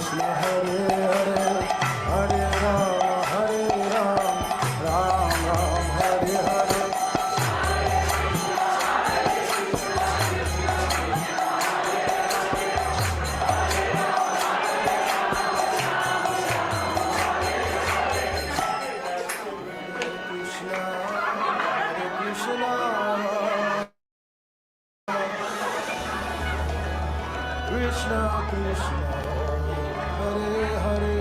Krishna Hare Hare Hare Ram Ram Ram Hare Hare Krishna Krishna Hare Hare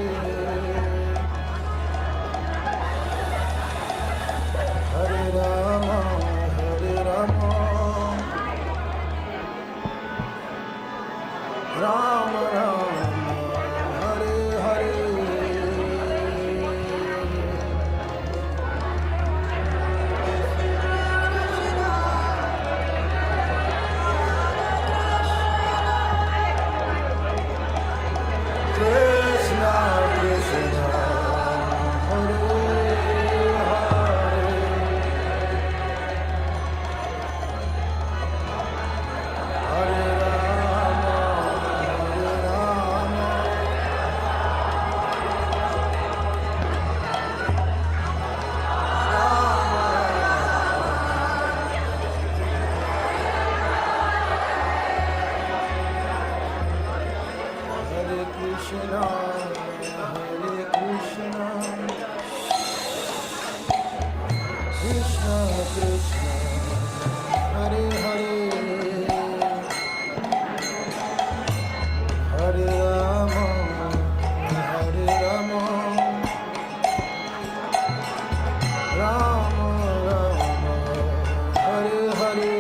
Hare Rama Rama Rama Hare Hare Krishna Krishna Hare Hare Hare Rama Hare Krishna Hare Krishna Krishna Krishna Hare Hare Hare Rama Rama Rama Hare Hare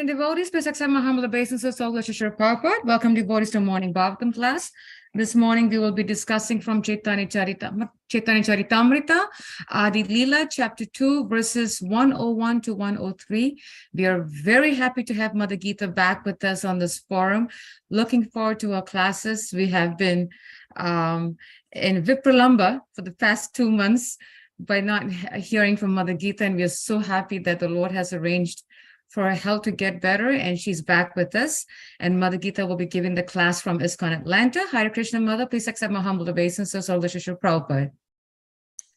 Devotees, please accept my humble obeisances to all Lord Shri Prabhupada. Welcome devotees to morning Bhagavatam class. This morning we will be discussing from Chaitanya Charitamrita, Adi Lila, chapter 2, verses 101 to 103. We are very happy to have Mother Geeta back with us on this forum. Looking forward to our classes. We have been in Vipralamba for the past 2 months by not hearing from Mother Geeta, and we are so happy that the Lord has arranged for her health to get better, and she's back with us. And Mother Geeta will be giving the class from ISKCON Atlanta. Hare Krishna, Mother. Please accept my humble obeisances, all the Shri Prabhupada.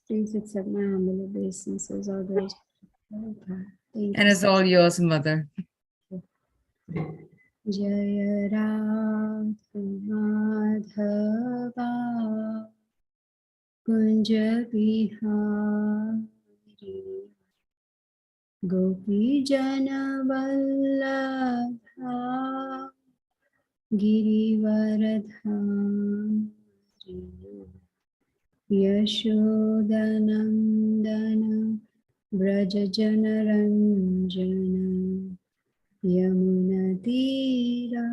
Please accept my humble obeisances, all the Prabhupada. And it's all yours, Mother. Jaya Radha Madhava Kunja Bihari Gopi Jana Vallabha Girivaradhari Yashodanandana Vrajajanaranjana Yamunatira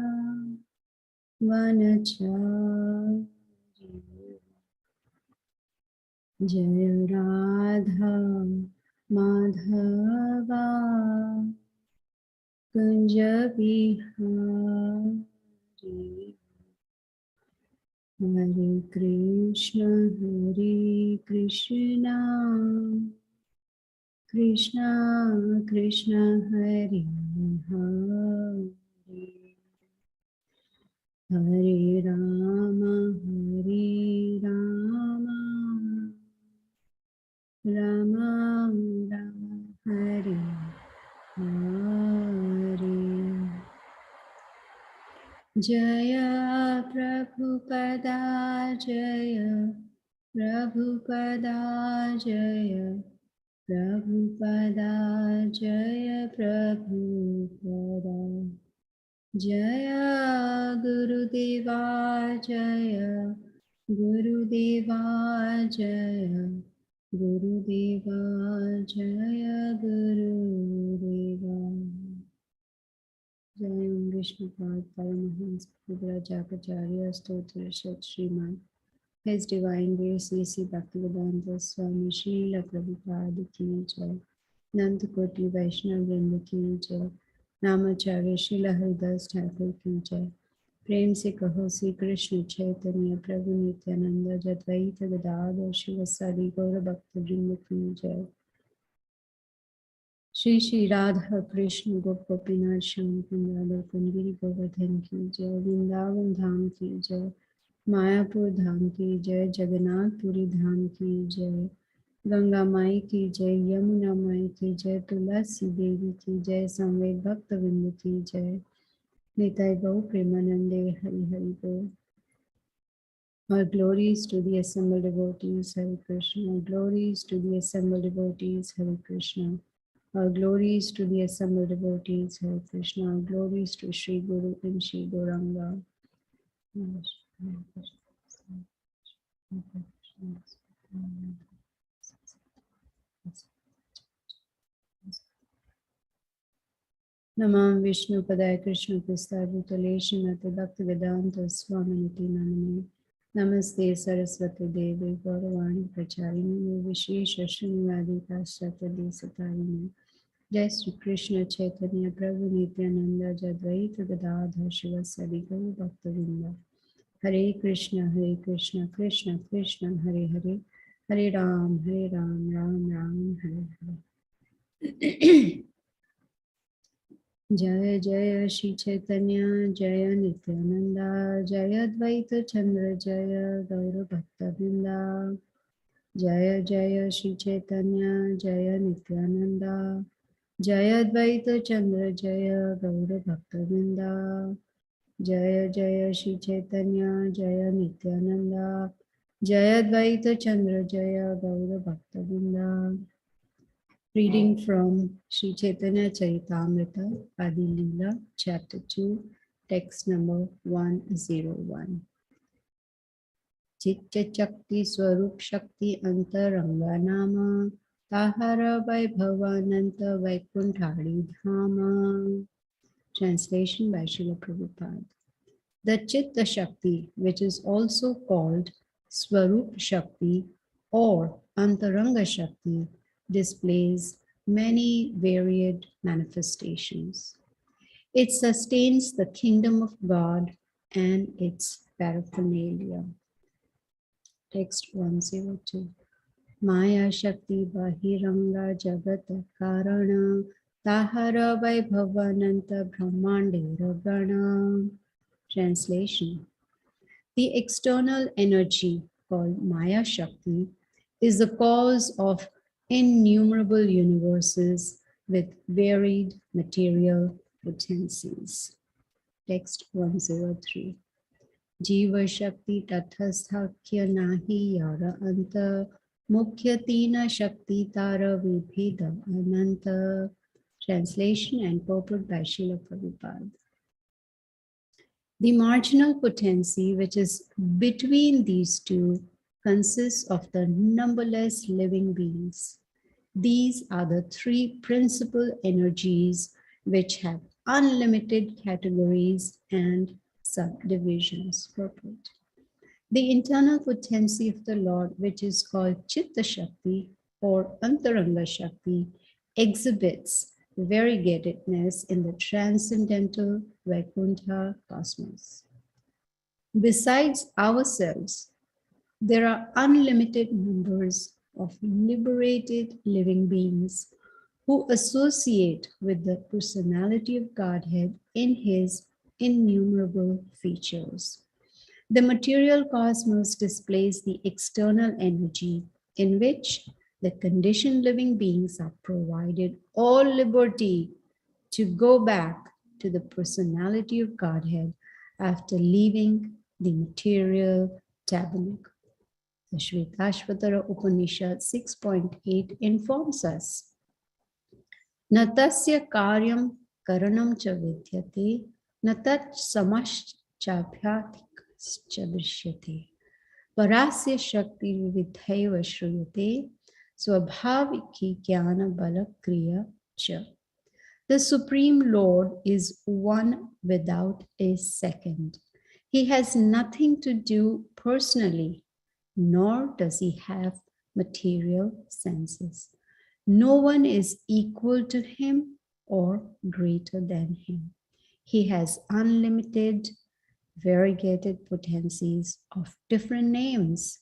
Vanachari Jaya Radha Madhava Kunja Bihari Hare Krishna Krishna Krishna Hare Hare Hare Rama Rama Rama Hare Hare Jaya Prabhupada Jaya Prabhupada Jaya Prabhupada Jaya Prabhupada Jaya Gurudeva Jaya Gurudeva Jaya Gurudeva Jaya Gurudeva Jayam Vishnupad Paramahans Prabhupada Stotra Shat Sriman His Divine Grace C.C. Bhaktivedanta Swami Srila Prabhupada Ki Jai Nand Koti Vaishnav Vrinda Ki Jai Namacharya Srila Haridas Thakur Ki Jai प्रेम से कहो श्री कृष्ण चैतन्य प्रभु नित्यानंद जद्वैत गदाधर शिवसादि गौर भक्त वृंद की जय श्री श्री राधा कृष्ण गोपीनाथ श्याम कुंजाधर कुंजगिरी गोवर्धन की जय वृंदावन धाम की जय मायापुर धाम की जय जगन्नाथपुरी धाम की जय गंगा माई की जय यमुना माई की जय तुलसी देवी की जय संवेद भक्त वृंद की जय Nitai Gau Premanande Hari Hari Bo. All glories to the assembled devotees, Hare Krishna. All glories to the assembled devotees, Hare Krishna. All glories to the assembled devotees, Hare Krishna. All glories to Sri Guru and Sri Gauranga. Namam Vishnu Padaya Krishna Prasthaya Bhutale Srimate Bhaktivedanta Swaminiti Namane Namaste Saraswati Devi Gauravani Pracharini Vishesha Srinivadi Paschatya Desatarini Jai Sri Krishna Chaitanya Prabhu Nityananda Jadvaita Gadadhar Shivasadi Gaur Bhaktavinda Hare Krishna Krishna Krishna Hare Hare Hare Ram Ram Ram Hare Hare Jaya Jaya Shri Chaitanya Jaya Nityananda Jaya Advaita Chandra Jaya Gaura Bhakta Vrinda Jaya Jaya Shri Chaitanya Jaya Nityananda Jaya Advaita Chandra Jaya Gaura Bhakta Vrinda Jaya Jaya Shri Chaitanya Jaya Nityananda Jaya Advaita Chandra Jaya Gaura Bhakta Vrinda. Reading from Sri Chaitanya Charitamrita, Adi Lila, Chapter 2, Text number 101. Chitya Chakti Swarup Shakti Antaranga Nama Tahara Vaibhavananta Vaikunthari Dhama. Translation by Srila Prabhupada. The Chitta Shakti, which is also called Swarup Shakti or Antaranga Shakti, displays many varied manifestations. It sustains the kingdom of God and its paraphernalia. Text 102. Maya Shakti Bahiranga Jagat Karana Tahara Vaibhavananta Brahmandera Gana. Translation. The external energy called Maya Shakti is the cause of innumerable universes with varied material potencies. Text 103. Jiva Shakti Tathasthakya Nahi Yara Anta Mukhya Tina Shakti Tara Vibheda Ananta. Translation and purport by Srila Prabhupada. The marginal potency which is between these two consists of the numberless living beings. These are the three principal energies which have unlimited categories and subdivisions. Purport. The internal potency of the Lord, which is called Chitta Shakti or Antaranga Shakti, exhibits variegatedness in the transcendental Vaikuntha cosmos. Besides ourselves, there are unlimited numbers of liberated living beings who associate with the personality of Godhead in his innumerable features. The material cosmos displays the external energy in which the conditioned living beings are provided all liberty to go back to the personality of Godhead after leaving the material tabernacle. The Shvetashvatara Upanishad 6.8 informs us, Natasya karyam karanam cha vidyate, natat samaschabhyatikascha drishyate, parasya shakti vividhaiva shruyate, swabhaviki jnana bala kriya cha. The Supreme Lord is one without a second. He has nothing to do personally, nor does he have material senses. No one is equal to him or greater than him. He has unlimited, variegated potencies of different names,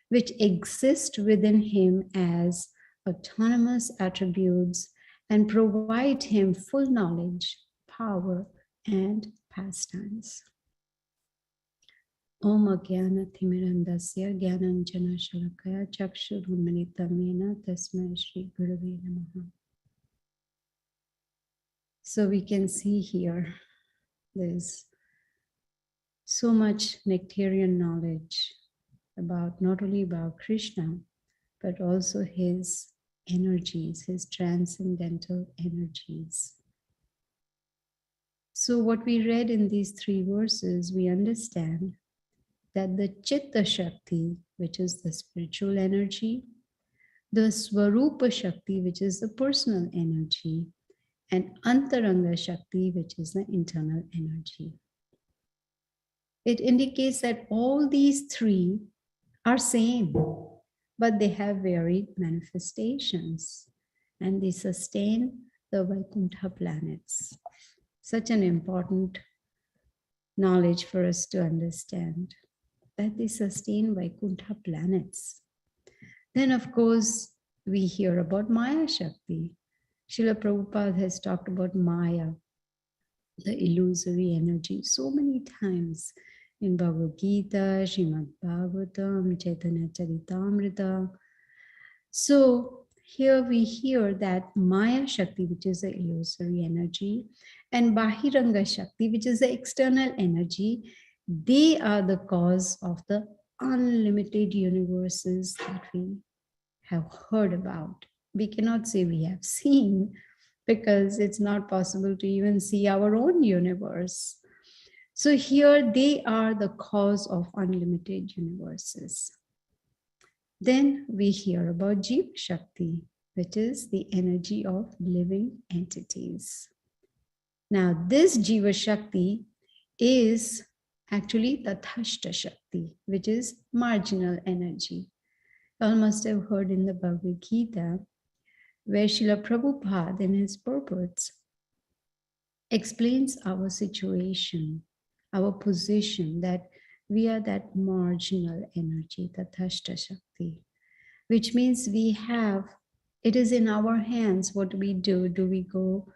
which exist within him as autonomous attributes and provide him full knowledge, power, and pastimes. Om Agyana Thimirandasya Gyananjana Shalakaya Chakshurunmanitamena Tasmai Shri Gurave Namaha. So we can see here there's so much nectarian knowledge about not only about Krishna, but also his energies, his transcendental energies. So what we read in these three verses, we understand that the Chitta Shakti, which is the spiritual energy, the Swarupa Shakti, which is the personal energy, and Antaranga Shakti, which is the internal energy. It indicates that all these three are same, but they have varied manifestations and they sustain the Vaikuntha planets. Such an important knowledge for us to understand, that they sustain Vaikuntha planets. Then, of course, we hear about Maya Shakti. Srila Prabhupada has talked about Maya, the illusory energy, so many times in Bhagavad Gita, Srimad Bhagavatam, Chaitanya Charitamrita. So here we hear that Maya Shakti, which is the illusory energy, and Bahiranga Shakti, which is the external energy, they are the cause of the unlimited universes that we have heard about. We cannot say we have seen, because it's not possible to even see our own universe. So here they are the cause of unlimited universes. Then we hear about Jiva Shakti, which is the energy of living entities. Now this Jiva Shakti is actually Tathashta Shakti, which is marginal energy. You all must have heard in the Bhagavad Gita, where Srila Prabhupada in his purports explains our situation, our position, that we are that marginal energy, Tathashta Shakti, which means we have, it is in our hands what we do. Do we go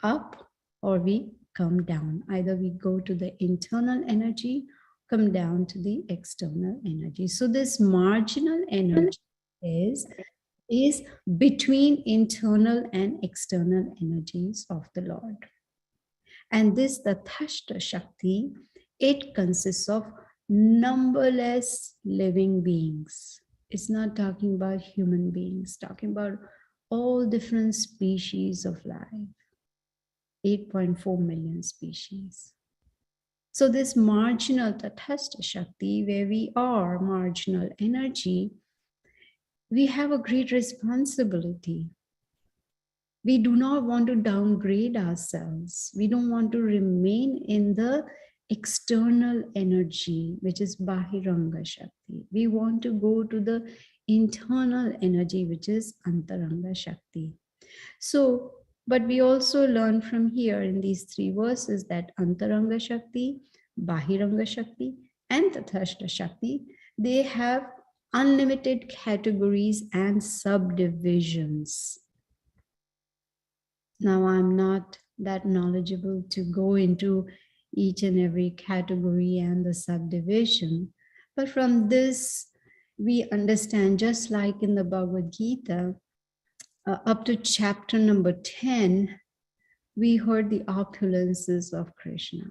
up or we come down? Either we go to the internal energy, come down to the external energy. So this marginal energy is between internal and external energies of the Lord. And this Tathashta Shakti, it consists of numberless living beings. It's not talking about human beings, talking about all different species of life. 8.4 million species. So this marginal Tathastha Shakti, where we are marginal energy, we have a great responsibility. We do not want to downgrade ourselves. We don't want to remain in the external energy, which is Bahiranga Shakti. We want to go to the internal energy, which is Antaranga Shakti. So, but we also learn from here in these three verses that Antaranga Shakti, Bahiranga Shakti, and Tathastha Shakti, they have unlimited categories and subdivisions. Now, I'm not that knowledgeable to go into each and every category and the subdivision, but from this, we understand, just like in the Bhagavad Gita, up to chapter number 10, we heard the opulences of Krishna.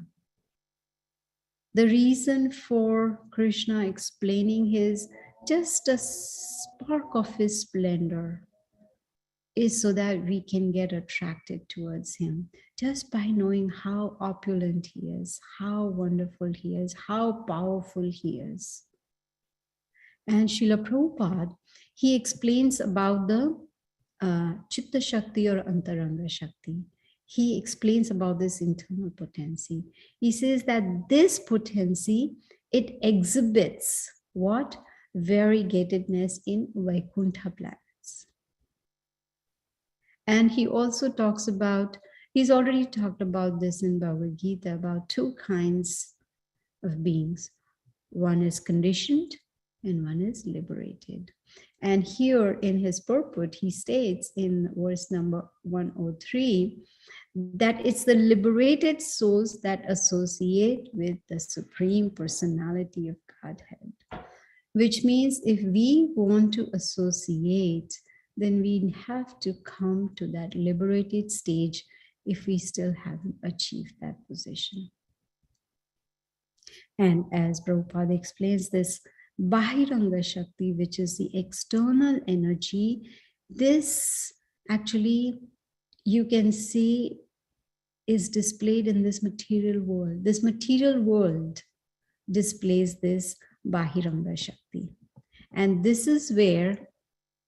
The reason for Krishna explaining his, just a spark of his splendor, is so that we can get attracted towards him just by knowing how opulent he is, how wonderful he is, how powerful he is. And Srila Prabhupada, he explains about the Chitta Shakti or Antaranga Shakti. He explains about this internal potency. He says that this potency, it exhibits what? Variegatedness in Vaikuntha planets. And he also talks about, he's already talked about this in Bhagavad Gita, about two kinds of beings. One is conditioned and one is liberated. And here in his purport, he states in verse number 103 that it's the liberated souls that associate with the Supreme Personality of Godhead. Which means if we want to associate, then we have to come to that liberated stage if we still haven't achieved that position. And as Prabhupada explains this, Bahiranga Shakti, which is the external energy, this actually, you can see, is displayed in this material world. This material world displays this Bahiranga Shakti. And this is where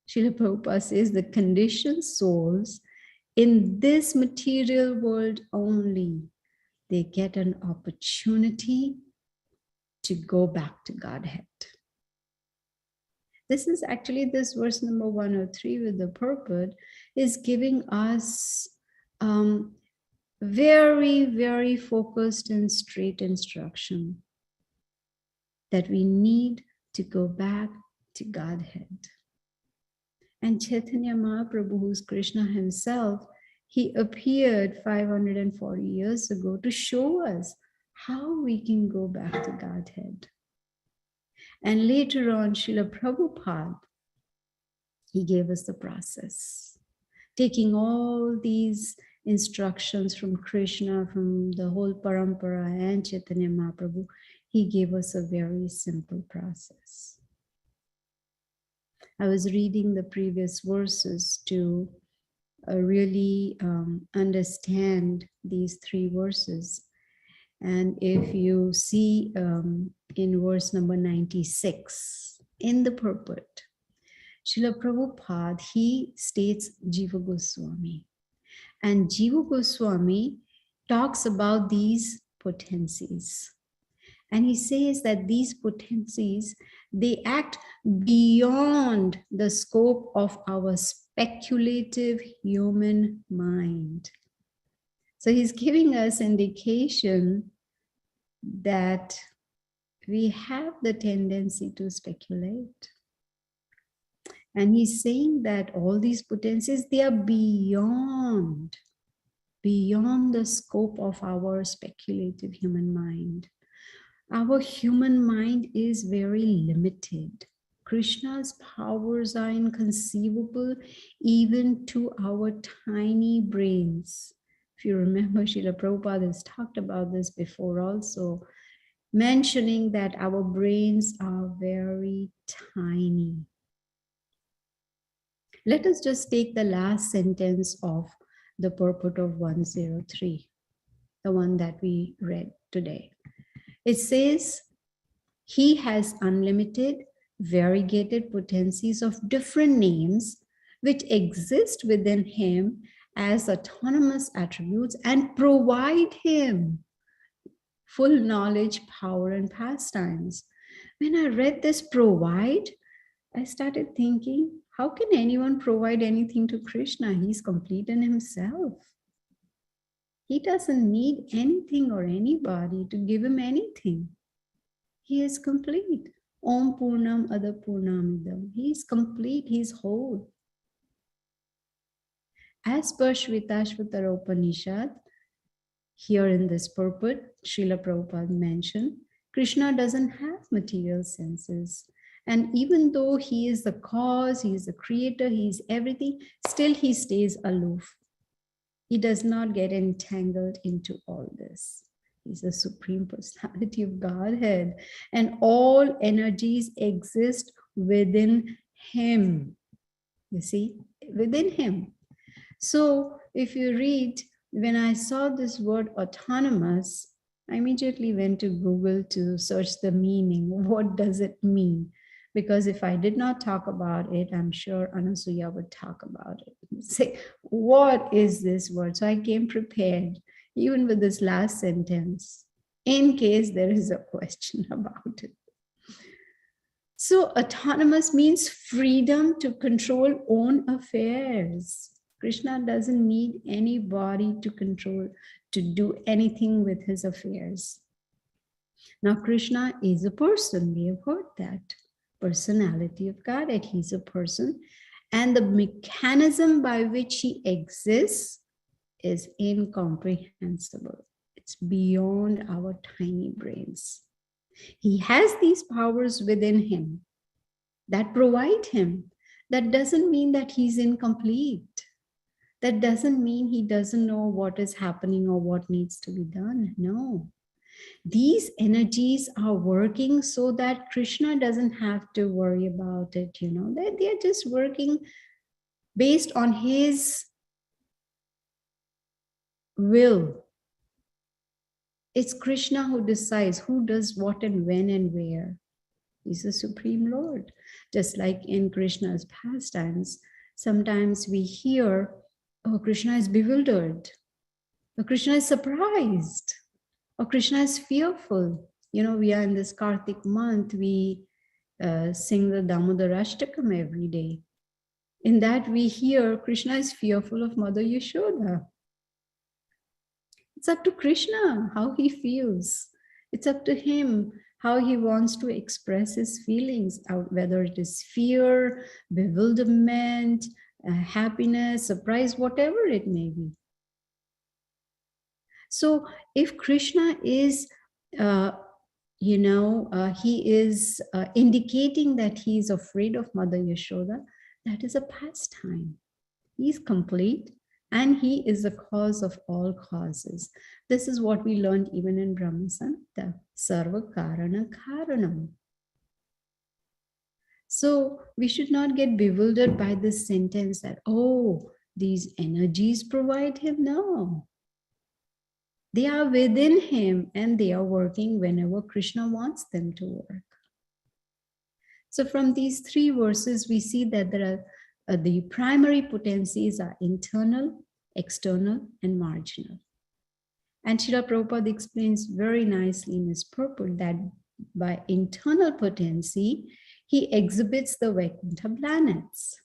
Srila Prabhupada says the conditioned souls in this material world only, they get an opportunity to go back to Godhead. This is actually this verse number 103 with the purport is giving us very, very focused and straight instruction that we need to go back to Godhead. And Chaitanya Mahaprabhu, who's Krishna himself, he appeared 540 years ago to show us how we can go back to Godhead. And later on, Srila Prabhupada, he gave us the process. Taking all these instructions from Krishna, from the whole parampara and Chaitanya Mahaprabhu, he gave us a very simple process. I was reading the previous verses to really understand these three verses. And if you see in verse number 96, in the purport, Srila Prabhupada, he states Jiva Goswami. And Jiva Goswami talks about these potencies. And he says that these potencies, they act beyond the scope of our speculative human mind. So he's giving us indication that we have the tendency to speculate. And he's saying that all these potencies, they are beyond the scope of our speculative human mind. Our human mind is very limited. Krishna's powers are inconceivable even to our tiny brains. If you remember, Srila Prabhupada has talked about this before also, mentioning that our brains are very tiny. Let us just take the last sentence of the purport of 103, the one that we read today. It says he has unlimited, variegated potencies of different names which exist within him as autonomous attributes and provide him full knowledge, power, and pastimes. When I read this provide, I started thinking, how can anyone provide anything to Krishna? He's complete in himself. He doesn't need anything or anybody to give him anything. He is complete. Om Purnam Ada Purnamidam. He is complete, he is whole. As per Shvetashvatara Upanishad, here in this purport, Srila Prabhupada mentioned, Krishna doesn't have material senses. And even though he is the cause, he is the creator, he is everything, still he stays aloof. He does not get entangled into all this. He's the Supreme Personality of Godhead, and all energies exist within him. You see, within him. So if you read, when I saw this word autonomous, I immediately went to Google to search the meaning. What does it mean? Because if I did not talk about it, I'm sure Anasuya would talk about it. Say, what is this word? So I came prepared, even with this last sentence, in case there is a question about it. So autonomous means freedom to control own affairs. Krishna doesn't need anybody to control, to do anything with his affairs. Now, Krishna is a person. We have heard that. Personality of Godhead. He's a person. And the mechanism by which he exists is incomprehensible. It's beyond our tiny brains. He has these powers within him that provide him. That doesn't mean that he's incomplete. That doesn't mean he doesn't know what is happening or what needs to be done. No. These energies are working so that Krishna doesn't have to worry about it. You know, they're just working based on his will. It's Krishna who decides who does what and when and where. He's the Supreme Lord. Just like in Krishna's pastimes, sometimes we hear, oh, Krishna is bewildered. Or Krishna is surprised. Or Krishna is fearful. You know, we are in this Kartik month, we sing the Damodarashtakam every day. In that we hear Krishna is fearful of Mother Yashoda. It's up to Krishna how he feels. It's up to him how he wants to express his feelings, whether it is fear, bewilderment, happiness, surprise, whatever it may be. So if Krishna is, he is indicating that he is afraid of Mother Yashoda, that is a pastime. He is complete and he is the cause of all causes. This is what we learned even in Brahma Samhita, Sarva Karana Karanam. So we should not get bewildered by this sentence that, oh, these energies provide him. No. They are within him and they are working whenever Krishna wants them to work. So from these three verses, we see that there are the primary potencies are internal, external, and marginal. And Srila Prabhupada explains very nicely in his purport that by internal potency, he exhibits the Vaikuntha planets.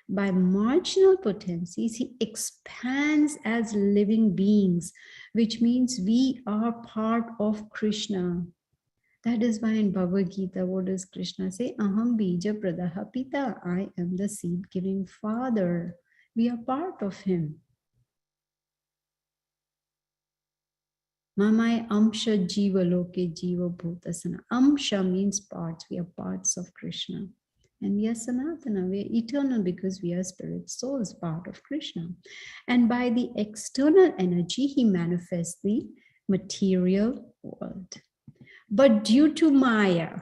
By marginal potencies, he expands as living beings, which means we are part of Krishna. That is why in Bhagavad Gita, what does Krishna say? Aham bija pradaha pita. I am the seed-giving father. We are part of him. Mamai amsha jiva loke jiva bhutasana. Amsha means parts. We are parts of Krishna. And we are Sanatana, we are eternal because we are spirit souls, part of Krishna. And by the external energy, he manifests the material world. But due to Maya,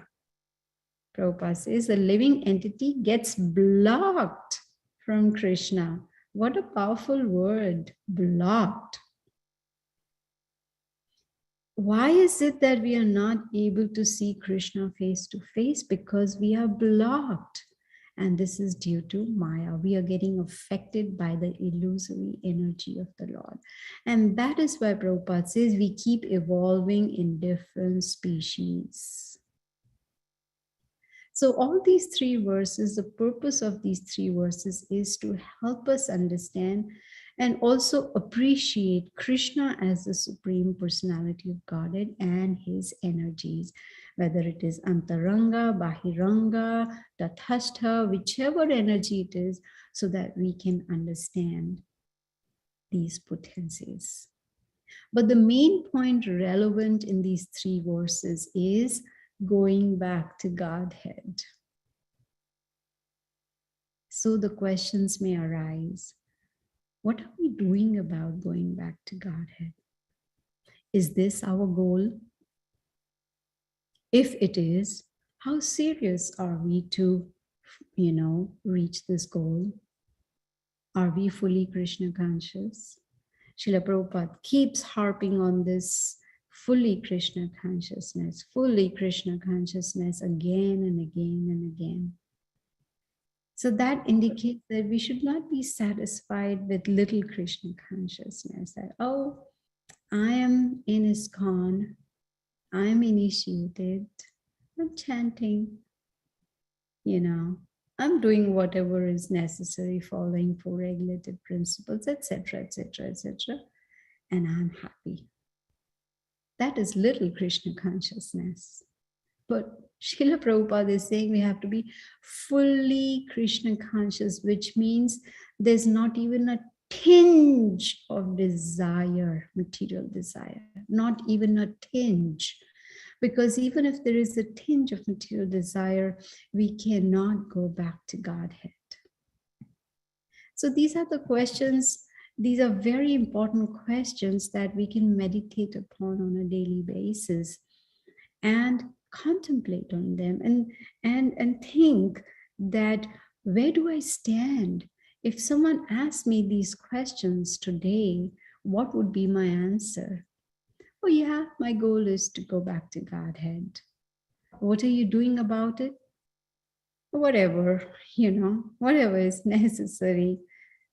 Prabhupada says, the living entity gets blocked from Krishna. What a powerful word, blocked. Why is it that we are not able to see Krishna face to face? Because we are blocked. And this is due to Maya. We are getting affected by the illusory energy of the Lord. And that is why Prabhupada says we keep evolving in different species. So all these three verses, the purpose of these three verses is to help us understand and also appreciate Krishna as the Supreme Personality of Godhead and his energies, whether it is Antaranga, Bahiranga, Tathastha, whichever energy it is, so that we can understand these potencies. But the main point relevant in these three verses is going back to Godhead. So the questions may arise. What are we doing about going back to Godhead? Is this our goal? If it is, how serious are we to, reach this goal? Are we fully Krishna conscious? Srila Prabhupada keeps harping on this fully Krishna consciousness again and again and again. So that indicates that we should not be satisfied with little Krishna consciousness, that, oh, I am in ISKCON, I am initiated, I'm chanting, I'm doing whatever is necessary, following four regulated principles, etc., etc., etc., and I'm happy. That is little Krishna consciousness. But Srila Prabhupada is saying we have to be fully Krishna conscious, which means there's not even a tinge of desire, material desire, not even a tinge. Because even if there is a tinge of material desire, we cannot go back to Godhead. So these are the questions, these are very important questions that we can meditate upon on a daily basis and contemplate on them and think that, where do I stand? If someone asked me these questions today, what would be my answer? Oh yeah, my goal is to go back to Godhead. What are you doing about it? Whatever, whatever is necessary.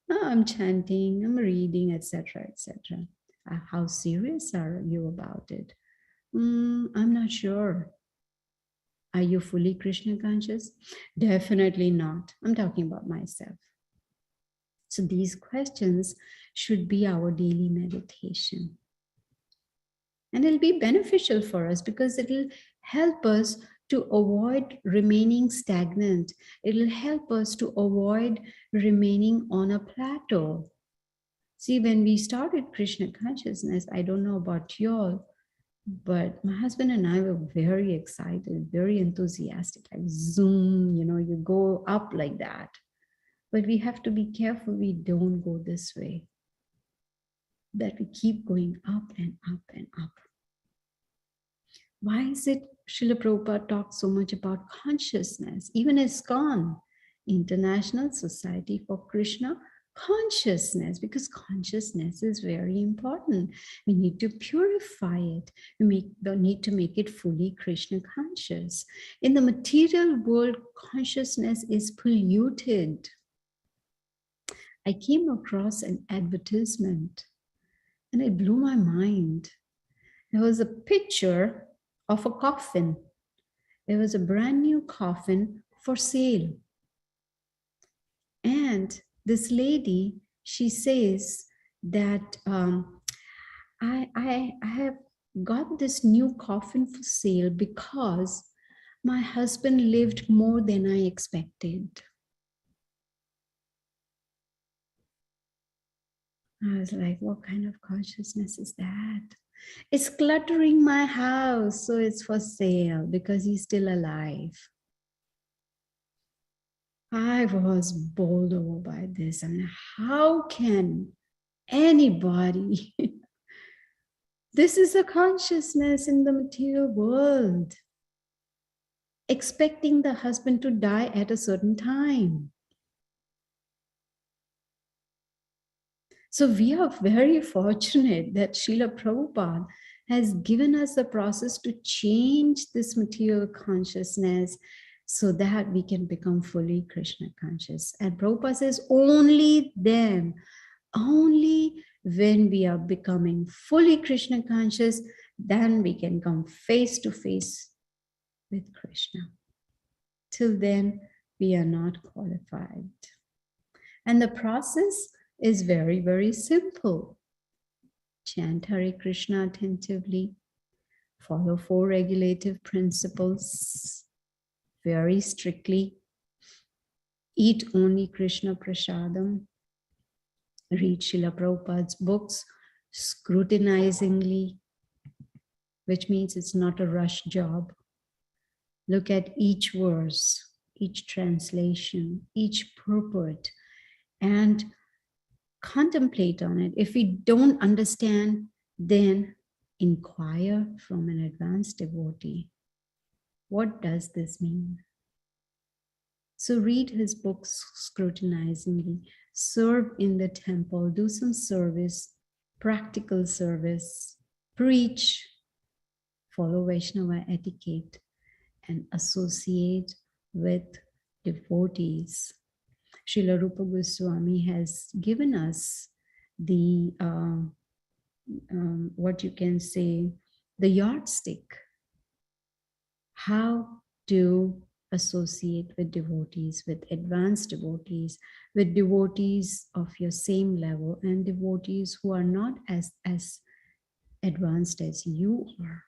I'm chanting, I'm reading, etc., etc. How serious are you about it? I'm not sure. Are you fully Krishna conscious? Definitely not. I'm talking about myself. So these questions should be our daily meditation. And it'll be beneficial for us because it'll help us to avoid remaining stagnant. It'll help us to avoid remaining on a plateau. See, when we started Krishna consciousness, I don't know about y'all, but my husband and I were very excited, very enthusiastic, like zoom, you go up like that. But we have to be careful we don't go this way, that we keep going up and up and up. Why is it Srila Prabhupada talks so much about consciousness? Even ISKCON, International Society for Krishna Consciousness, because consciousness is very important. We need to purify it. We need to make it fully Krishna conscious. In the material world, consciousness is polluted. I came across an advertisement and it blew my mind. There was a picture of a coffin. There was a brand new coffin for sale. And this lady, she says that I have got this new coffin for sale because my husband lived more than I expected. I was like, what kind of consciousness is that? It's cluttering my house, so it's for sale because he's still alive. I was bowled over by this. I mean, how can anybody? This is a consciousness in the material world, expecting the husband to die at a certain time. So we are very fortunate that Srila Prabhupada has given us the process to change this material consciousness so that we can become fully Krishna conscious. And Prabhupada says only then, only when we are becoming fully Krishna conscious, then we can come face to face with Krishna. Till then, we are not qualified. And the process is very, very simple. Chant Hare Krishna attentively, follow 4 regulative principles very strictly, eat only Krishna Prasadam, read Srila Prabhupada's books scrutinizingly, which means it's not a rush job. Look at each verse, each translation, each purport, and contemplate on it. If we don't understand, then inquire from an advanced devotee. What does this mean? So read his books scrutinizingly, serve in the temple, do some service, practical service, preach, follow Vaishnava etiquette, and associate with devotees. Srila Rupa Goswami has given us the, what you can say, the yardstick, how to associate with devotees, with advanced devotees, with devotees of your same level and devotees who are not as advanced as you are.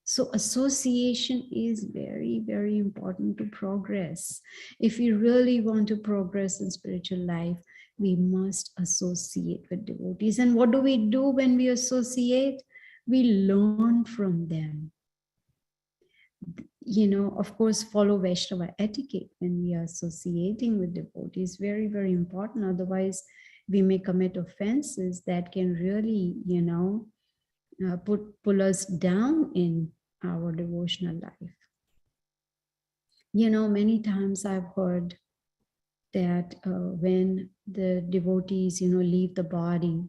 So association is very, very important to progress. If we really want to progress in spiritual life, we must associate with devotees. And what do we do when we associate? We learn from them. You know, of course, follow Vaishnava etiquette when we are associating with devotees. Very, very important. Otherwise, we may commit offenses that can really, you know, pull us down in our devotional life. You know, many times I've heard that when the devotees, you know, leave the body,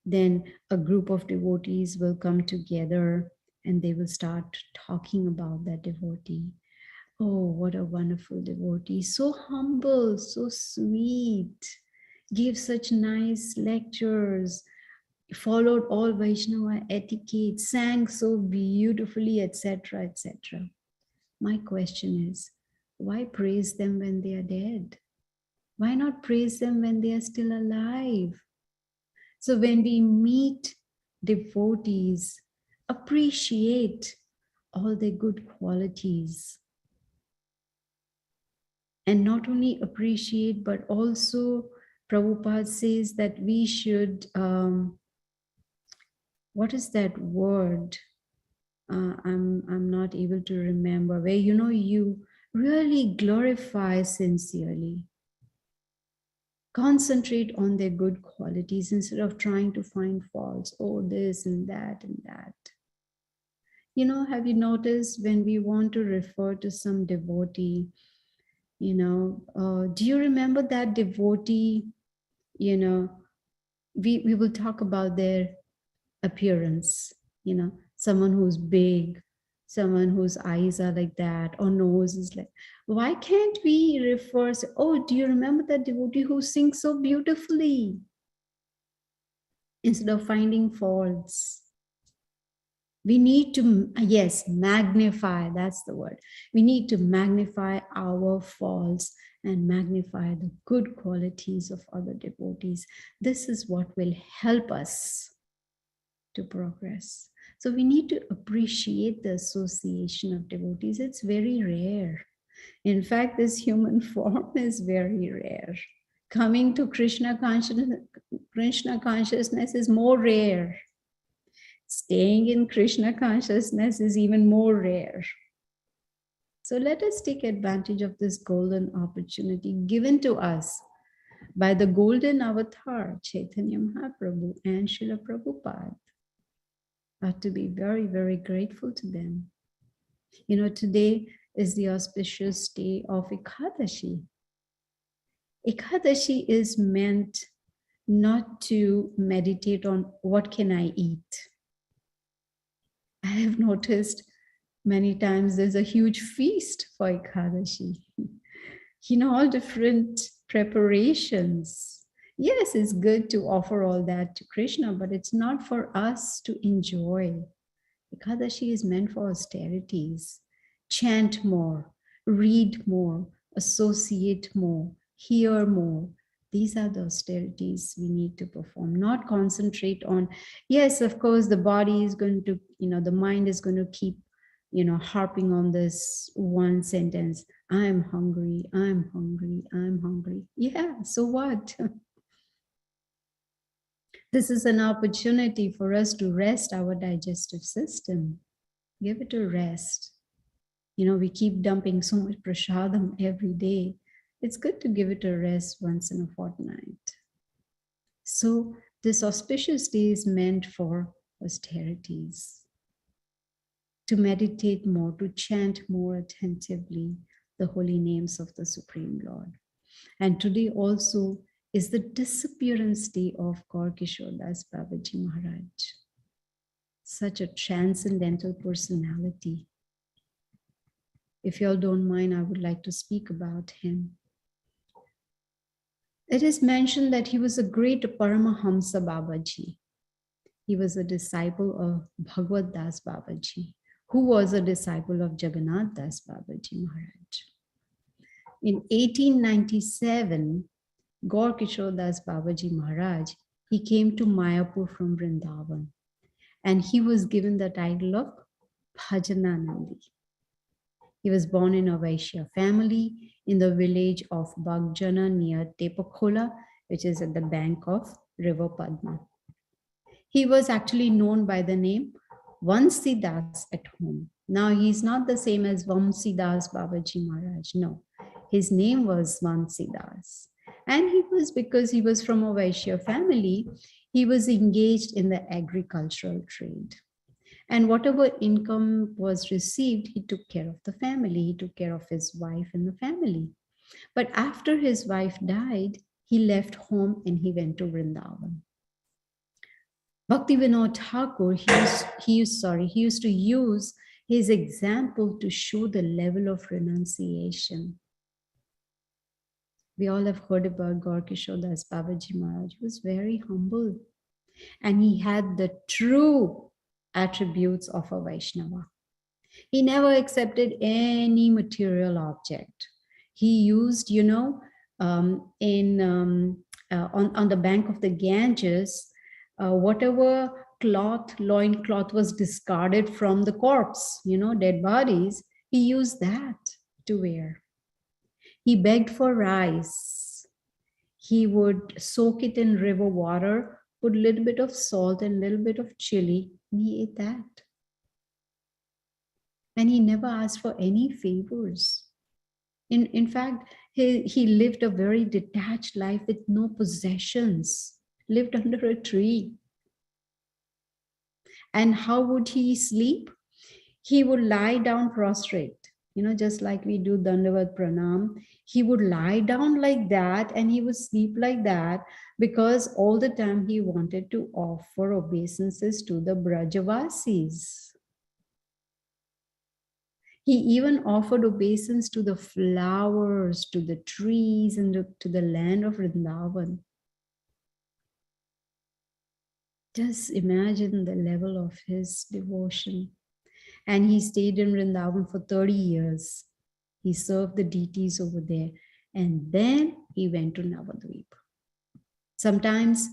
then a group of devotees will come together and they will start talking about that devotee. Oh, what a wonderful devotee. So humble, so sweet, gave such nice lectures, followed all Vaishnava etiquette, sang so beautifully, etc., etc. My question is, why praise them when they are dead? Why not praise them when they are still alive? So when we meet devotees, appreciate all their good qualities. And not only appreciate, but also Prabhupada says that we should, what is that word? I'm not able to remember, where, you know, you really glorify sincerely. Concentrate on their good qualities instead of trying to find faults. Oh, this and that and that. You know, have you noticed when we want to refer to some devotee, you know, do you remember that devotee? You know, we will talk about their appearance, you know, someone who's big, someone whose eyes are like that, or nose is like, why can't we refer, say, oh, do you remember that devotee who sings so beautifully? Instead of finding faults. We need to, yes, magnify, that's the word. We need to magnify our faults and magnify the good qualities of other devotees. This is what will help us to progress. So we need to appreciate the association of devotees. It's very rare. In fact, this human form is very rare. Coming to Krishna consciousness is more rare. Staying in Krishna consciousness is even more rare. So let us take advantage of this golden opportunity given to us by the golden avatar, Chaitanya Mahaprabhu and Srila Prabhupada. But to be very, very grateful to them. You know, today is the auspicious day of Ekadashi. Ekadashi is meant not to meditate on what can I eat. I have noticed many times there's a huge feast for Ekadashi. All different preparations. Yes, it's good to offer all that to Krishna, but it's not for us to enjoy. Ekadashi is meant for austerities. Chant more, read more, associate more, hear more. These are the austerities we need to perform, not concentrate on, yes, of course, the body is going to, the mind is going to keep, harping on this one sentence, I'm hungry, I'm hungry, I'm hungry. Yeah, so what? This is an opportunity for us to rest our digestive system. Give it a rest. We keep dumping so much prasadam every day. It's good to give it a rest once in a fortnight. So this auspicious day is meant for austerities, to meditate more, to chant more attentively the holy names of the Supreme Lord. And today also is the disappearance day of Gaur Kishore Das Babaji Maharaj. Such a transcendental personality. If you all don't mind, I would like to speak about him. It is mentioned that he was a great Paramahamsa Babaji. He was a disciple of Bhagavad Das Babaji, who was a disciple of Jagannath Das Babaji Maharaj. In 1897, Gaur Kishore Das Babaji Maharaj, he came to Mayapur from Vrindavan, and he was given the title of Bhajananandi. He was born in a Vaishya family in the village of Bagjana near Tepakhola, which is at the bank of River Padma. He was actually known by the name Vansi Das at home. Now, he's not the same as Vamsi Das Babaji Maharaj. No, his name was Vansi Das. And he was, because he was from a Vaishya family, he was engaged in the agricultural trade. And whatever income was received, he took care of the family. He took care of his wife and the family. But after his wife died, he left home and he went to Vrindavan. Bhaktivinoda Thakur, he used to use his example to show the level of renunciation. We all have heard about Gaur Kishore Das Babaji Maharaj. He was very humble and he had the true attributes of a Vaishnava. He never accepted any material object. He used, on the bank of the Ganges, whatever loin cloth was discarded from the corpse, dead bodies, he used that to wear. He begged for rice. He would soak it in river water, put a little bit of salt and a little bit of chili, and he ate that. And he never asked for any favors. In fact, he lived a very detached life with no possessions, lived under a tree. And how would he sleep? He would lie down prostrate, just like we do Dandavat Pranam. He would lie down like that and he would sleep like that because all the time he wanted to offer obeisances to the Brajavasis. He even offered obeisance to the flowers, to the trees, and to the land of Vrindavan. Just imagine the level of his devotion. And he stayed in Vrindavan for 30 years. He served the deities over there. And then he went to Navadvip. Sometimes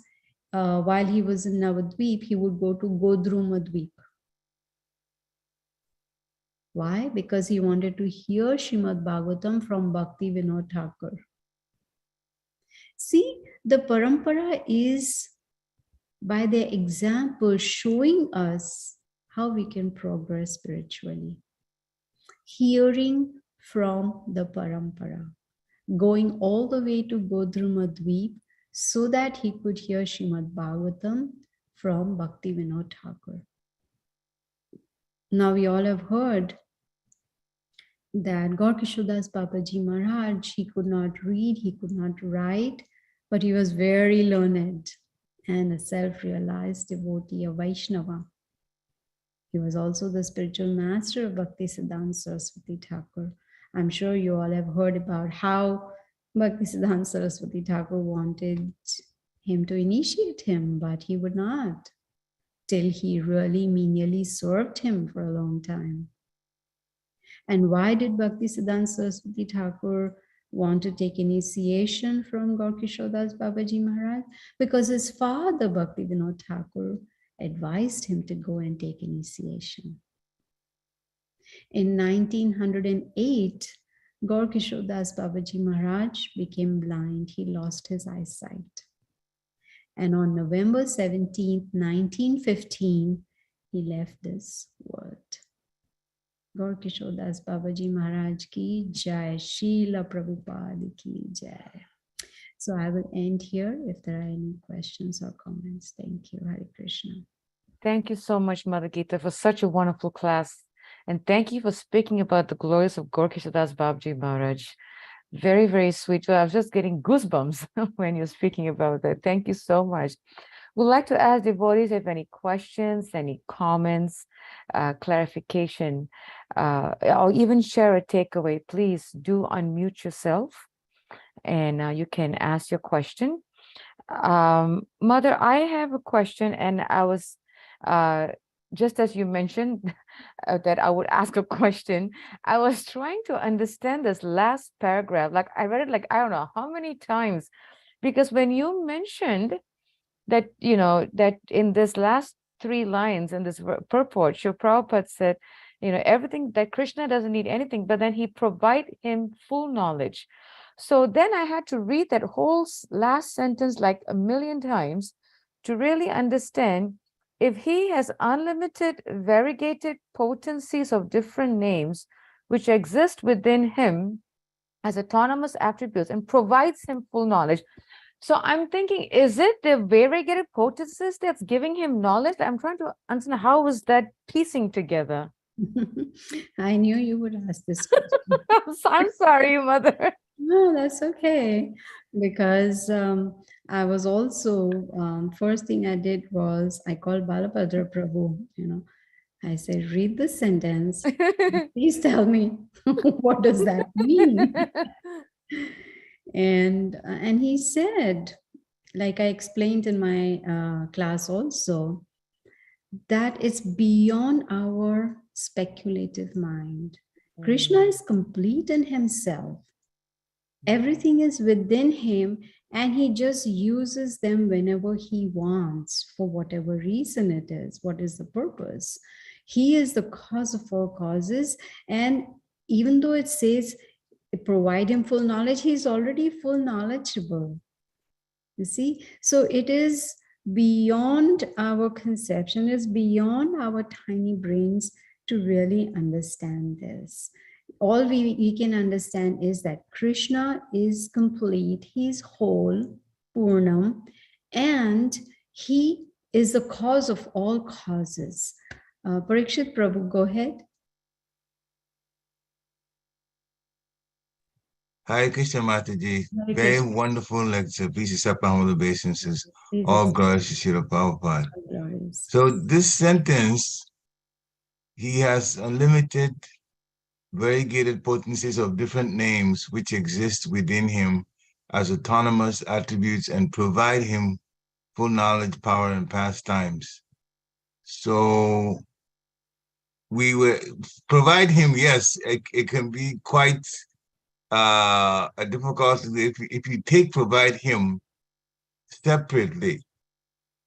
while he was in Navadvip, he would go to Godrumadvip. Why? Because he wanted to hear Srimad Bhagavatam from Bhaktivinoda Thakur. See, the parampara is by their example showing us how we can progress spiritually. Hearing from the parampara, going all the way to Godrumadvip so that he could hear Srimad Bhagavatam from Bhaktivinoda Thakur. Now we all have heard that Gaur Kishore Das Babaji Maharaj, he could not read, he could not write, but he was very learned and a self-realized devotee, a Vaishnava. He was also the spiritual master of Bhakti Siddhanta Saraswati Thakur. I'm sure you all have heard about how Bhakti Siddhanta Saraswati Thakur wanted him to initiate him, but he would not till he really menially served him for a long time. And why did Bhakti Siddhanta Saraswati Thakur want to take initiation from Gaur Kishore Das Babaji Maharaj? Because his father, Bhakti Vinod Thakur, advised him to go and take initiation. In 1908, Gaur Kishore Das Babaji Maharaj became blind. He lost his eyesight. And on November 17th, 1915, he left this world. Gaur Kishore Das Babaji Maharaj ki jai, Srila Prabhupada ki jai. So I will end here if there are any questions or comments. Thank you. Hare Krishna. Thank you so much, Mother Gita, for such a wonderful class. And thank you for speaking about the glories of Gaur Kishore Das Babaji Maharaj. Very, very sweet. Well, I was just getting goosebumps when you're speaking about that. Thank you so much. We'd like to ask devotees if any questions, any comments, clarification, or even share a takeaway. Please do unmute yourself and you can ask your question. Mother, I have a question, and I was just as you mentioned that I would ask a question, I was trying to understand this last paragraph. Like I read it like, I don't know how many times, because when you mentioned that, you know, that in this last 3 lines in this purport, Srila Prabhupada said, you know, everything that Krishna doesn't need anything, but then he provide him full knowledge. So then I had to read that whole last sentence like a million times to really understand if he has unlimited variegated potencies of different names which exist within him as autonomous attributes and provides him full knowledge. So I'm thinking, is it the variegated potencies that's giving him knowledge? I'm trying to understand how is that piecing together. I knew you would ask this question. I'm sorry, Mother. No, that's okay. Because I was also, first thing I did was I called Balabhadra Prabhu, you know. I said, read the sentence. Please tell me what does that mean? And he said, like I explained in my class also, that it's beyond our speculative mind. Krishna is complete in himself. Everything is within him, and he just uses them whenever he wants, for whatever reason it is. What is the purpose? He is the cause of all causes. And even though it says provide him full knowledge, he's already full knowledgeable. You see? So it is beyond our conception, is beyond our tiny brains to really understand this. All we can understand is that Krishna is complete, he's whole, Purnam, and he is the cause of all causes. Parikshit Prabhu, go ahead. Hare Krishna Mataji, very wonderful lecture. Please accept my humble obeisances. All glories to Srila Prabhupada. So this sentence, he has unlimited variegated potencies of different names which exist within him as autonomous attributes and provide him full knowledge, power, and pastimes. So we will provide him, yes, it can be quite a difficulty if you take provide him separately.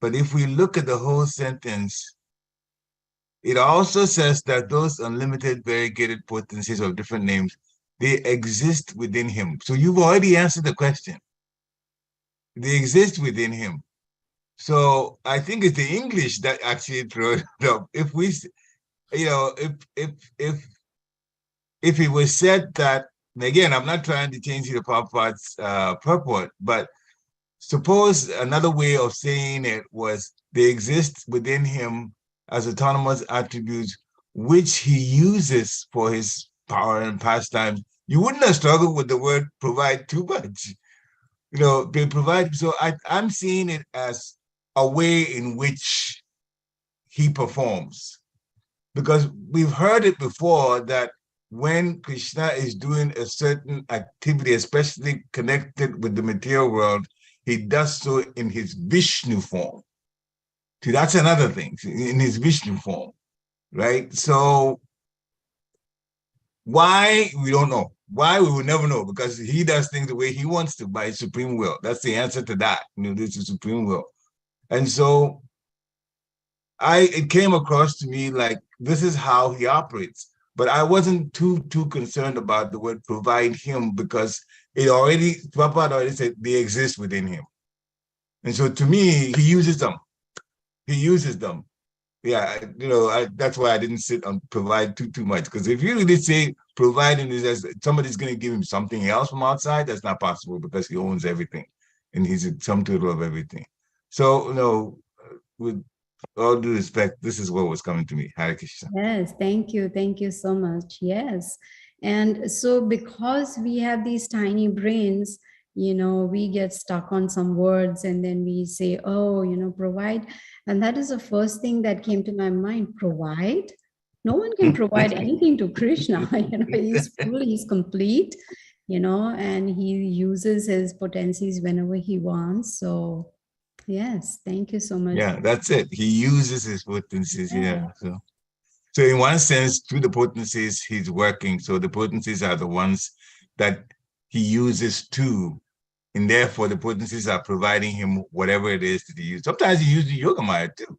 But if we look at the whole sentence, it also says that those unlimited variegated potencies of different names, they exist within him. So you've already answered the question. They exist within him. So I think it's the English that actually throws it up. If we, you know, if it was said that, again, I'm not trying to change the Prabhupada's purport, but suppose another way of saying it was they exist within him as autonomous attributes, which he uses for his power and pastime. You wouldn't have struggled with the word provide too much. You know, they provide. So I'm seeing it as a way in which he performs. because we've heard it before that when Krishna is doing a certain activity, especially connected with the material world, he does so in his Vishnu form. See, that's another thing, in his Vishnu form, right? So why, we don't know. Why, we will never know, because he does things the way he wants to by his supreme will. That's the answer to that. This is supreme will. And so it came across to me like this is how he operates. But I wasn't too concerned about the word provide him, because Prabhupada already said they exist within him. And so to me, he uses them. He uses them. Yeah, that's why I didn't sit on provide too much. Because if you really say providing is as somebody's going to give him something else from outside, that's not possible, because he owns everything and he's a sum total of everything. So, with all due respect, this is what was coming to me. Hare Krishna. Yes, thank you. Thank you so much. Yes. And so because we have these tiny brains, we get stuck on some words and then we say, oh, provide. And that is the first thing that came to my mind. Provide? No one can provide anything to Krishna. He's full, he's complete, and he uses his potencies whenever he wants. So yes, thank you so much. Yeah, that's it. He uses his potencies. Yeah. So in one sense, through the potencies, he's working. So the potencies are the ones that he uses too. And therefore, the potencies are providing him whatever it is that he uses. Sometimes he uses Yoga Maya too.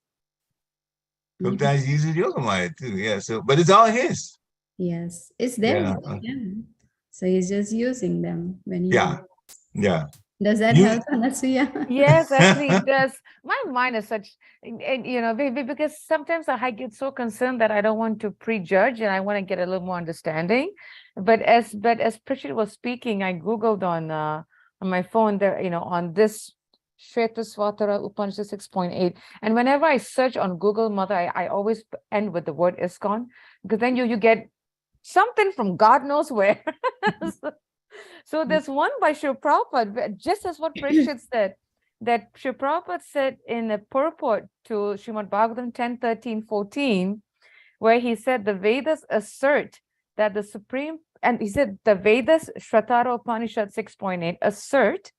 Sometimes he uses Yoga Maya too. Yeah. So, but it's all his. Yes, it's there. Yeah. So he's just using them when he wants. Yeah. Does that help, Anasuya? Yes, actually it does. My mind is such, because sometimes I get so concerned that I don't want to prejudge and I want to get a little more understanding. But as Prishit was speaking, I Googled on my phone there, on this Shvetashvatara Upanishad 6.8. And whenever I search on Google, Mother, I always end with the word ISKCON, because then you get something from God knows where. So there's one by Srila Prabhupada, just as what Prishit said, that Srila Prabhupada said in a purport to Srimad Bhagavatam 10:13-14, where he said the Vedas assert that the Supreme, and he said the Vedas, Shratara Upanishad 6.8, assert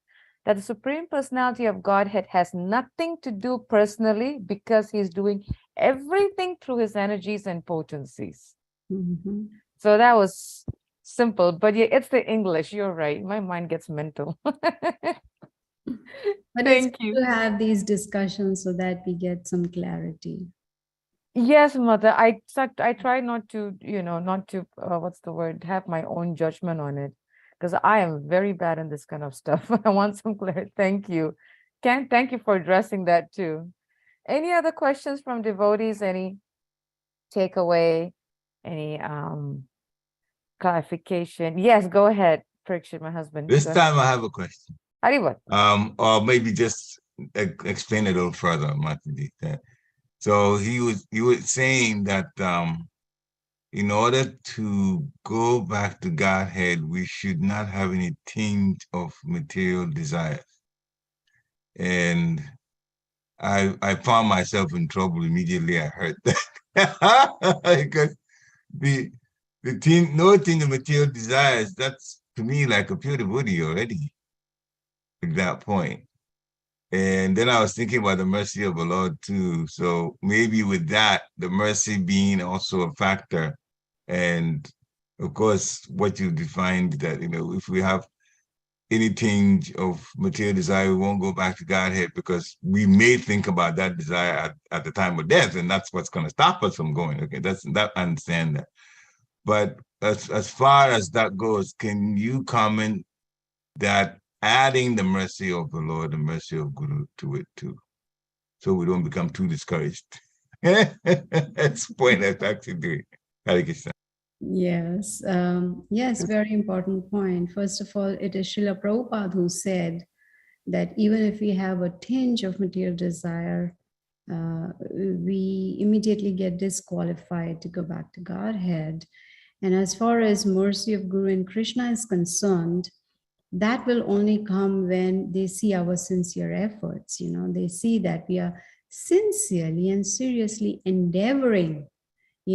that the Supreme Personality of Godhead has nothing to do personally because he's doing everything through his energies and potencies. Mm-hmm. So that was simple, but yeah, it's the English. You're right. My mind gets mental. But Thank it's you. good to have these discussions so that we get some clarity. Yes, Mother. I try not to, what's the word, have my own judgment on it, because I am very bad in this kind of stuff. I want some clarity. Thank you. Thank you for addressing that too. Any other questions from devotees? Any takeaway? Any clarification? Yes, go ahead, Parikshit, my husband. This time I have a question. Harivat. Or maybe just explain it a little further, Mataji. So he was saying that in order to go back to Godhead, we should not have any tinge of material desires. And I found myself in trouble immediately I heard that. Because no tinge of material desires, that's to me like a pure devotee already at that point. And then I was thinking about the mercy of the Lord too. So maybe with that, the mercy being also a factor. And of course, what you defined that, if we have any tinge of material desire, we won't go back to Godhead, because we may think about that desire at the time of death, and that's what's going to stop us from going. Okay, I understand that. But as far as that goes, can you comment that adding the mercy of the Lord, the mercy of Guru to it too, so we don't become too discouraged? That's the point I'm actually doing. Hare Krishna. Yes, yes, very important point. First of all, it is Srila Prabhupada who said that even if we have a tinge of material desire, we immediately get disqualified to go back to Godhead. And as far as mercy of Guru and Krishna is concerned, that will only come when they see our sincere efforts. They see that we are sincerely and seriously endeavoring,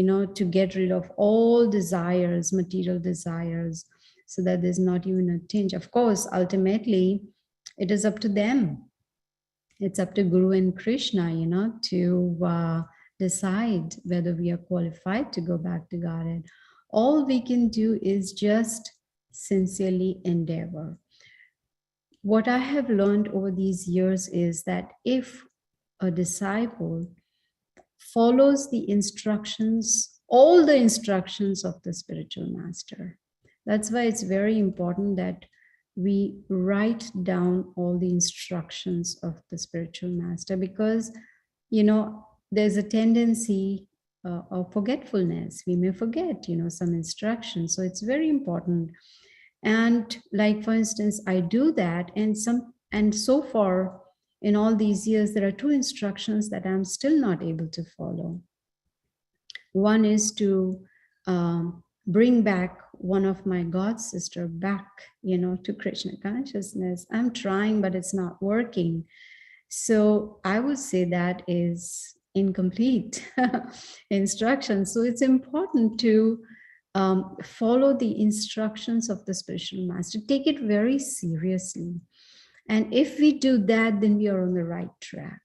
to get rid of all desires, material desires, so that there's not even a tinge. Of course, ultimately, it is up to them. It's up to Guru and Krishna, to decide whether we are qualified to go back to Godhead. All we can do is just sincerely endeavor. What I have learned over these years is that if a disciple follows the instructions, all the instructions of the spiritual master, that's why it's very important that we write down all the instructions of the spiritual master, because, there's a tendency of forgetfulness. We may forget, some instructions. So it's very important. And like, for instance, I do that, and so far in all these years, there are two instructions that I'm still not able to follow. One is to bring back one of my god sister back, to Krishna consciousness. I'm trying, but it's not working. So I would say that is incomplete instruction. So it's important to follow the instructions of the spiritual master, take it very seriously. And if we do that, then we are on the right track.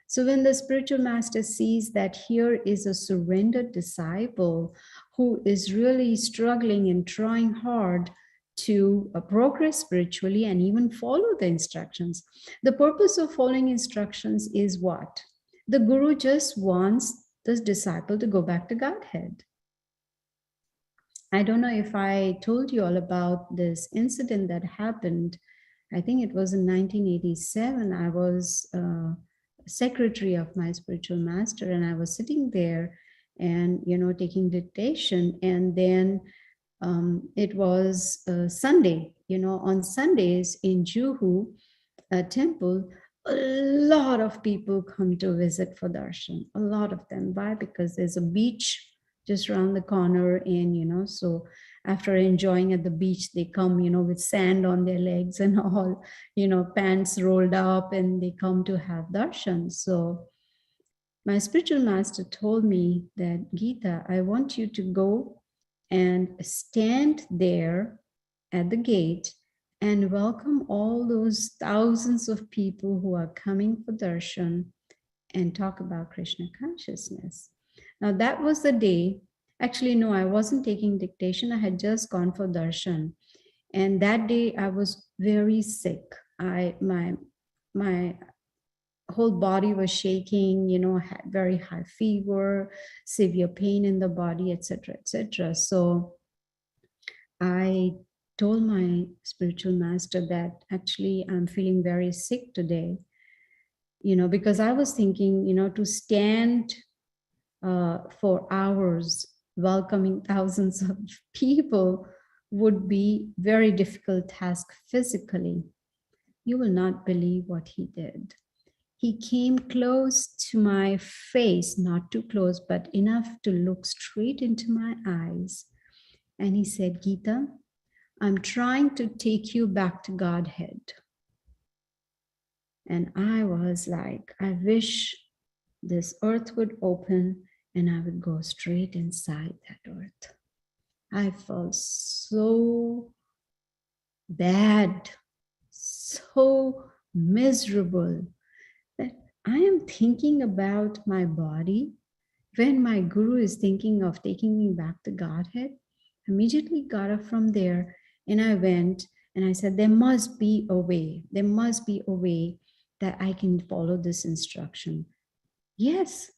So when the spiritual master sees that here is a surrendered disciple who is really struggling and trying hard to progress spiritually and even follow the instructions. The purpose of following instructions is what? The Guru just wants this disciple to go back to Godhead. I don't know if I told you all about this incident that happened. I think it was in 1987. I was secretary of my spiritual master, and I was sitting there and, taking dictation. And then it was Sunday, on Sundays in Juhu temple, a lot of people come to visit for darshan, a lot of them. Why? Because there's a beach just around the corner, and, so after enjoying at the beach, they come, with sand on their legs and all, pants rolled up, and they come to have darshan. So my spiritual master told me that, Geeta, I want you to go and stand there at the gate and welcome all those thousands of people who are coming for darshan and talk about Krishna consciousness. Now that was the day. Actually, no, I wasn't taking dictation. I had just gone for darshan. And that day I was very sick. My whole body was shaking, had very high fever, severe pain in the body, etc., etc. So I told my spiritual master that actually I'm feeling very sick today, because I was thinking, to stand for hours welcoming thousands of people would be very difficult task physically. You will not believe what he did. He came close to my face, not too close, but enough to look straight into my eyes. And he said, Geeta, I'm trying to take you back to Godhead. And I was like, I wish this earth would open and I would go straight inside that earth. I felt so bad, so miserable, that I am thinking about my body when my Guru is thinking of taking me back to Godhead. Immediately got up from there and I went and I said, there must be a way. There must be a way that I can follow this instruction. Yes,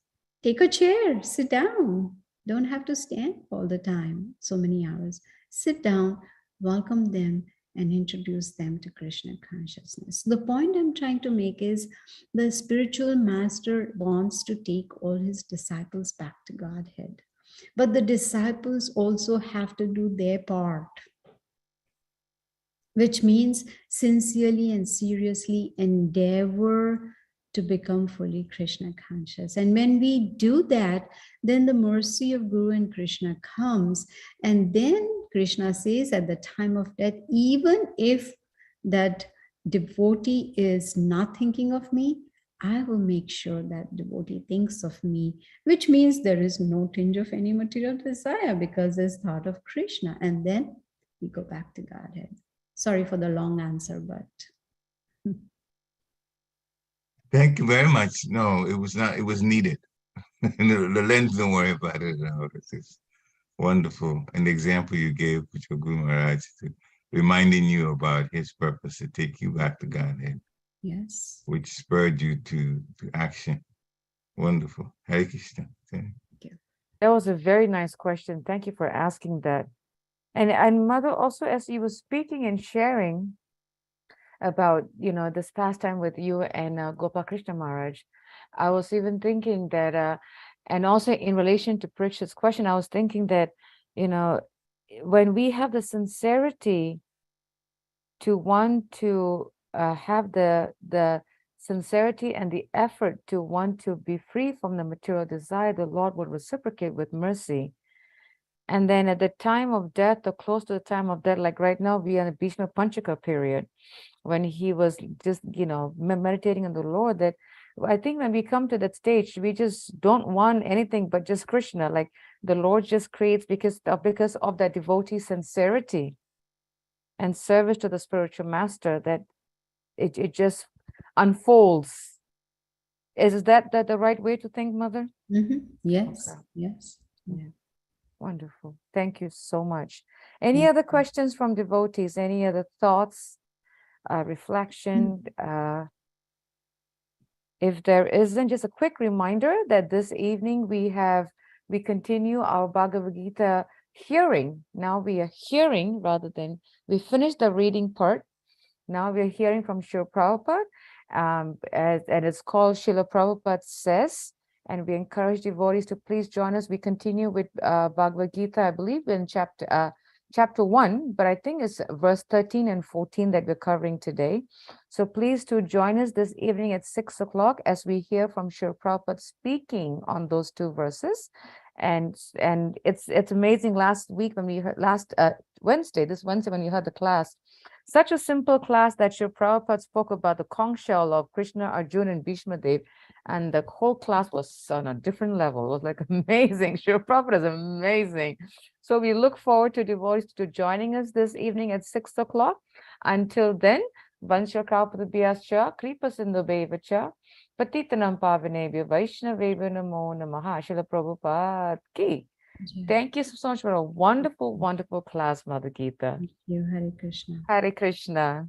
take a chair, sit down. Don't have to stand all the time, so many hours. Sit down, welcome them, and introduce them to Krishna consciousness. The point I'm trying to make is the spiritual master wants to take all his disciples back to Godhead. But the disciples also have to do their part, which means sincerely and seriously endeavor to become fully Krishna conscious. And when we do that, then the mercy of Guru and Krishna comes. And then Krishna says at the time of death, even if that devotee is not thinking of me, I will make sure that devotee thinks of me, which means there is no tinge of any material desire because there's thought of Krishna. And then we go back to Godhead. Sorry for the long answer, but Thank you very much. No, it was not, it was needed. The lens, don't worry about it. No, this is wonderful. And the example you gave with your Guru Maharaj, reminding you about his purpose to take you back to Godhead, yes. which spurred you to action. Wonderful. Hare Krishna. Thank you. That was a very nice question. Thank you for asking that. And Mother, also as you were speaking and sharing about, this pastime with you and Gopal Krishna Maharaj, I was even thinking that, and also in relation to Parikshit's question, I was thinking that, when we have the sincerity to want to have the sincerity and the effort to want to be free from the material desire, the Lord would reciprocate with mercy. And then at the time of death or close to the time of death, like right now, we are in a Bhishma Panchaka period, when he was just, meditating on the Lord, that I think when we come to that stage, we just don't want anything but just Krishna. Like the Lord just creates because of that devotee sincerity and service to the spiritual master, that it just unfolds. Is that the right way to think, Mother? Yes, Okay. yes. Yeah. Wonderful. Thank you so much. Any other questions from devotees? Any other thoughts, reflection? If there isn't, just a quick reminder that this evening we continue our Bhagavad Gita hearing. Now we are hearing rather than we finished the reading part. Now we're hearing from Srila Prabhupada, and it's called Srila Prabhupada Says, and we encourage devotees to please join us. We continue with Bhagavad Gita, I believe, in chapter 1, but I think it's verse 13 and 14 that we're covering today. So please to join us this evening at 6 o'clock as we hear from Srila Prabhupada speaking on those two verses. And it's amazing. Last week when we heard this Wednesday when you heard the class, such a simple class that Srila Prabhupada spoke about the conch shell of Krishna, Arjuna, and Bhishma Dev, and the whole class was on a different level. It was like amazing. Srila Prabhupada is amazing. So we look forward to devotees to joining us this evening at 6 o'clock. Until then, Vansha Kalpadabhyascha, Kripa Sindhubevacha, Patitanam Pavanebhyo Vaishnavebhyo Namo Namaha. Srila Prabhupada ki. Thank you so much for a wonderful, wonderful class, Mother Gita. Thank you. Hare Krishna. Hare Krishna.